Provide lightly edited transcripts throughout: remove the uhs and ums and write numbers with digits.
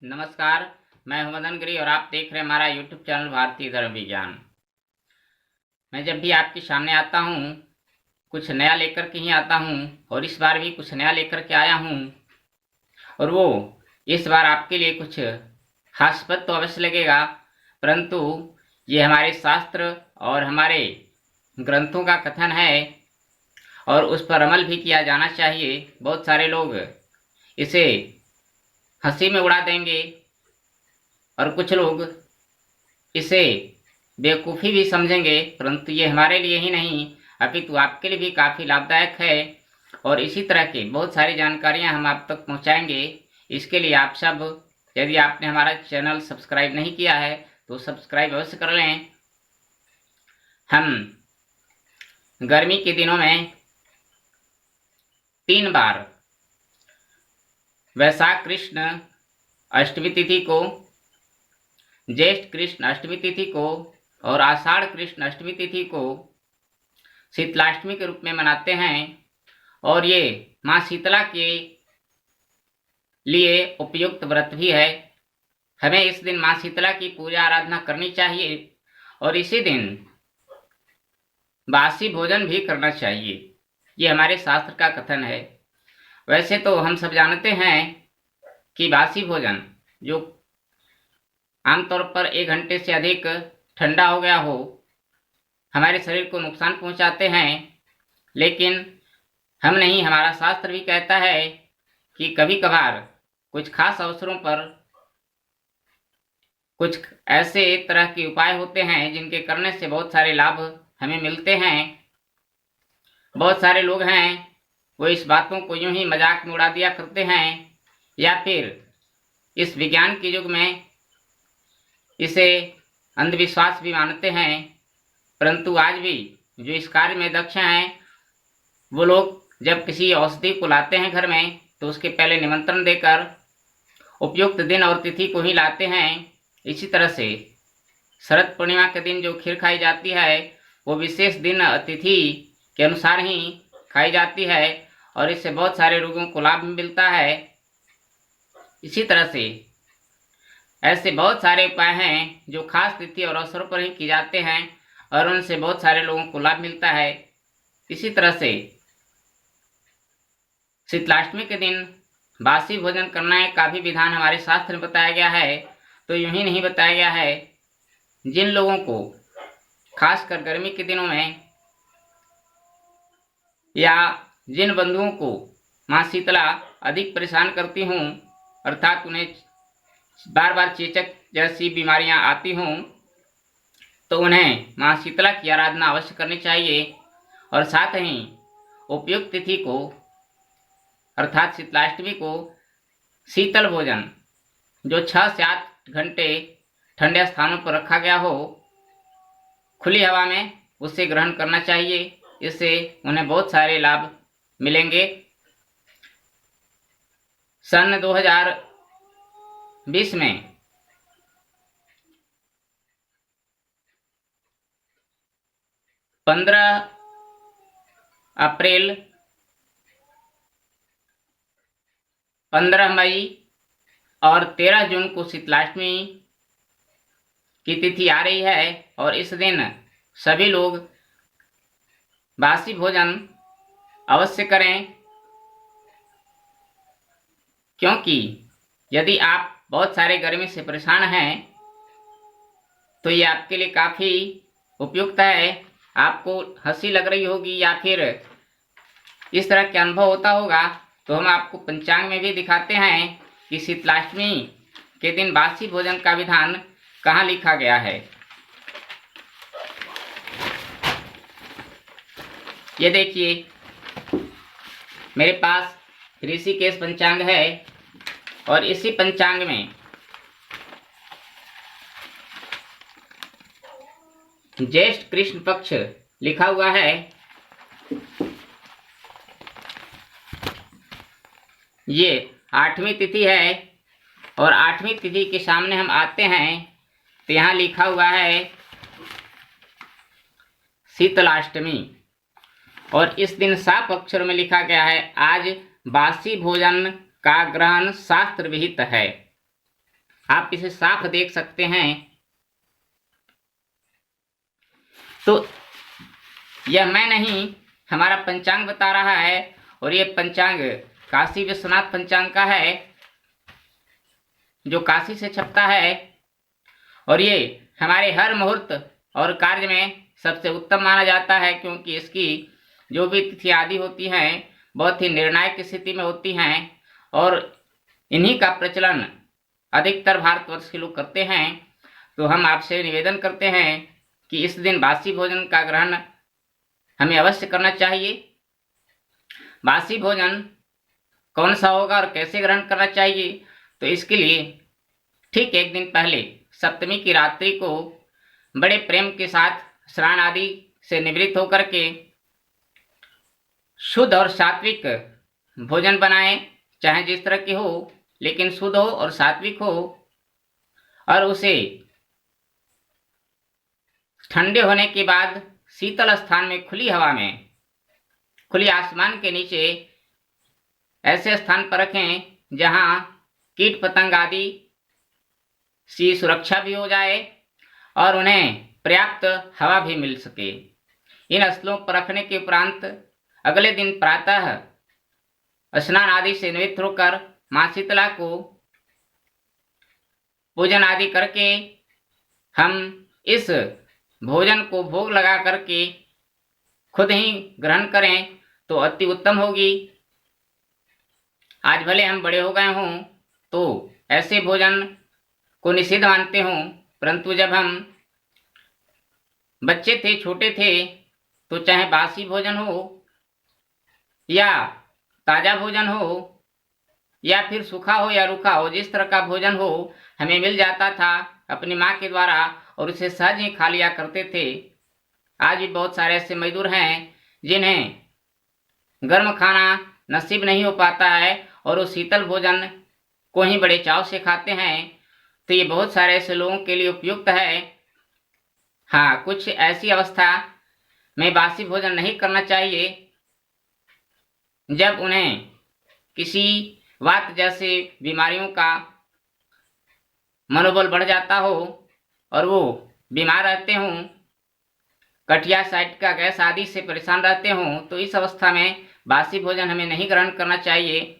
नमस्कार। मैं हूं मदन गिरी और आप देख रहे हैं हमारा यूट्यूब चैनल भारतीय धर्म विज्ञान। मैं जब भी आपके सामने आता हूं कुछ नया लेकर के ही आता हूं और इस बार भी कुछ नया लेकर के आया हूं और वो इस बार आपके लिए कुछ हास्यास्पद तो अवश्य लगेगा, परंतु ये हमारे शास्त्र और हमारे ग्रंथों का कथन है और उस पर अमल भी किया जाना चाहिए। बहुत सारे लोग इसे हंसी में उड़ा देंगे और कुछ लोग इसे बेवकूफ़ी भी समझेंगे, परंतु ये हमारे लिए ही नहीं अपितु आपके लिए भी काफ़ी लाभदायक है और इसी तरह की बहुत सारी जानकारियां हम आप तक पहुंचाएंगे। इसके लिए आप सब, यदि आपने हमारा चैनल सब्सक्राइब नहीं किया है तो सब्सक्राइब अवश्य कर लें। हम गर्मी के दिनों में 3 बार वैशाख कृष्ण अष्टमी तिथि को, ज्येष्ठ कृष्ण अष्टमी तिथि को और आषाढ़ कृष्ण अष्टमी तिथि को शीतलाष्टमी के रूप में मनाते हैं और ये माँ शीतला के लिए उपयुक्त व्रत भी है। हमें इस दिन माँ शीतला की पूजा आराधना करनी चाहिए और इसी दिन बासी भोजन भी करना चाहिए। ये हमारे शास्त्र का कथन है। वैसे तो हम सब जानते हैं कि बासी भोजन जो आमतौर पर 1 घंटे से अधिक ठंडा हो गया हो हमारे शरीर को नुकसान पहुंचाते हैं, लेकिन हम नहीं, हमारा शास्त्र भी कहता है कि कभी कभार कुछ खास अवसरों पर कुछ ऐसे तरह के उपाय होते हैं जिनके करने से बहुत सारे लाभ हमें मिलते हैं। बहुत सारे लोग हैं वो इस बातों को यूं ही मजाक में उड़ा दिया करते हैं या फिर इस विज्ञान के युग में इसे अंधविश्वास भी मानते हैं, परंतु आज भी जो इस कार्य में दक्ष हैं वो लोग जब किसी औषधि को लाते हैं घर में तो उसके पहले निमंत्रण देकर उपयुक्त दिन और तिथि को ही लाते हैं। इसी तरह से शरद पूर्णिमा के दिन जो खीर खाई जाती है वो विशेष दिन तिथि के अनुसार ही खाई जाती है और इससे बहुत सारे रोगों को लाभ मिलता है। इसी तरह से ऐसे बहुत सारे उपाय हैं जो खास तिथि और अवसरों पर ही किए जाते हैं और उनसे बहुत सारे लोगों को लाभ मिलता है। इसी तरह से शीतलाष्टमी के दिन बासी भोजन करने का भी विधान हमारे शास्त्र में बताया गया है। तो यूं ही नहीं बताया गया है, जिन लोगों को खासकर गर्मी के दिनों में या जिन बंधुओं को माँ शीतला अधिक परेशान करती हूँ, अर्थात उन्हें बार बार चेचक जैसी बीमारियां आती हों, तो उन्हें माँ शीतला की आराधना अवश्य करनी चाहिए और साथ ही उपयुक्त तिथि को अर्थात शीतलाष्टमी को शीतल भोजन जो 6 से 8 घंटे ठंडे स्थानों पर रखा गया हो, खुली हवा में उसे ग्रहण करना चाहिए। इससे उन्हें बहुत सारे लाभ मिलेंगे। सन 2020 में 15 अप्रैल, 15 मई और 13 जून को शीतलाष्टमी की तिथि आ रही है और इस दिन सभी लोग बासी भोजन अवश्य करें, क्योंकि यदि आप बहुत सारे गर्मी से परेशान हैं तो ये आपके लिए काफ़ी उपयुक्त है। आपको हंसी लग रही होगी या फिर इस तरह के अनुभव होता होगा, तो हम आपको पंचांग में भी दिखाते हैं कि शीतलाष्टमी के दिन बासी भोजन का विधान कहाँ लिखा गया है। ये देखिए, मेरे पास ऋषिकेश पंचांग है और इसी पंचांग में ज्येष्ठ कृष्ण पक्ष लिखा हुआ है। ये 8वीं तिथि है और 8वीं तिथि के सामने हम आते हैं तो यहाँ लिखा हुआ है शीतलाष्टमी और इस दिन साफ अक्षर में लिखा गया है आज बासी भोजन का ग्रहण शास्त्र विहित है। आप इसे साफ देख सकते हैं। तो यह मैं नहीं, हमारा पंचांग बता रहा है, और ये पंचांग काशी विश्वनाथ पंचांग का है, जो काशी से छपता है, और ये हमारे हर मुहूर्त और कार्य में सबसे उत्तम माना जाता है, क्योंकि इसकी जो भी तिथि आदि होती हैं बहुत ही निर्णायक स्थिति में होती हैं, और इन्हीं का प्रचलन अधिकतर भारतवर्ष के लोग करते हैं। तो हम आपसे निवेदन करते हैं कि इस दिन बासी भोजन का ग्रहण हमें अवश्य करना चाहिए। बासी भोजन कौन सा होगा और कैसे ग्रहण करना चाहिए, तो इसके लिए ठीक एक दिन पहले सप्तमी की रात्रि को बड़े प्रेम के साथ स्नान आदि से निवृत्त होकर के शुद्ध और सात्विक भोजन बनाएं, चाहे जिस तरह की हो, लेकिन शुद्ध हो और सात्विक हो, और उसे ठंडे होने के बाद शीतल स्थान में, खुली हवा में, खुली आसमान के नीचे ऐसे स्थान पर रखें जहां कीट पतंग आदि की सुरक्षा भी हो जाए और उन्हें पर्याप्त हवा भी मिल सके। इन स्थलों पर रखने के उपरांत अगले दिन प्रातः स्नान आदि से निवृत्त होकर मां शीतला को पूजन आदि करके हम इस भोजन को भोग लगा करके खुद ही ग्रहण करें तो अति उत्तम होगी। आज भले हम बड़े हो गए हों तो ऐसे भोजन को निषिद्ध मानते हों, परंतु जब हम बच्चे थे, छोटे थे, तो चाहे बासी भोजन हो या ताजा भोजन हो या फिर सूखा हो या रूखा हो, जिस तरह का भोजन हो हमें मिल जाता था अपनी माँ के द्वारा, और उसे सहज ही खा लिया करते थे। आज भी बहुत सारे ऐसे मजदूर हैं जिन्हें गर्म खाना नसीब नहीं हो पाता है और वो शीतल भोजन को ही बड़े चाव से खाते हैं। तो ये बहुत सारे ऐसे लोगों के लिए उपयुक्त है। हाँ, कुछ ऐसी अवस्था में बासी भोजन नहीं करना चाहिए जब उन्हें किसी वात जैसे बीमारियों का मनोबल बढ़ जाता हो और वो बीमार रहते हों, कटिया साइट का गैस आदि से परेशान रहते हों, तो इस अवस्था में बासी भोजन हमें नहीं ग्रहण करना चाहिए।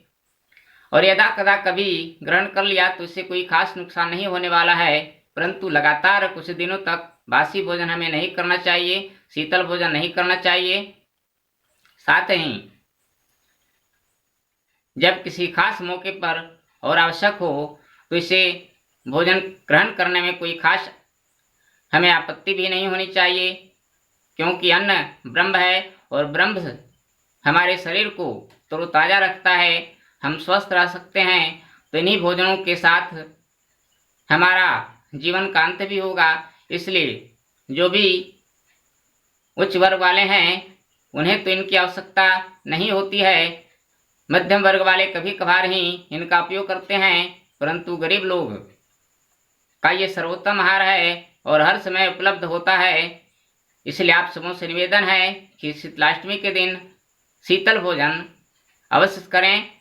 और यदा कदा कभी ग्रहण कर लिया तो इससे कोई खास नुकसान नहीं होने वाला है, परंतु लगातार कुछ दिनों तक बासी भोजन हमें नहीं करना चाहिए, शीतल भोजन नहीं करना चाहिए। साथ ही जब किसी खास मौके पर और आवश्यक हो तो इसे भोजन ग्रहण करने में कोई खास हमें आपत्ति भी नहीं होनी चाहिए, क्योंकि अन्न ब्रह्म है और ब्रह्म हमारे शरीर को तरोताजा रखता है, हम स्वस्थ रह सकते हैं। तो इन्हीं भोजनों के साथ हमारा जीवन का अंत भी होगा। इसलिए जो भी उच्च वर्ग वाले हैं उन्हें तो इनकी आवश्यकता नहीं होती है, मध्यम वर्ग वाले कभी कभार ही इनका उपयोग करते हैं, परंतु गरीब लोग का ये सर्वोत्तम आहार है और हर समय उपलब्ध होता है। इसलिए आप सबों से निवेदन है कि शीतलाष्टमी के दिन शीतल भोजन अवश्य करें।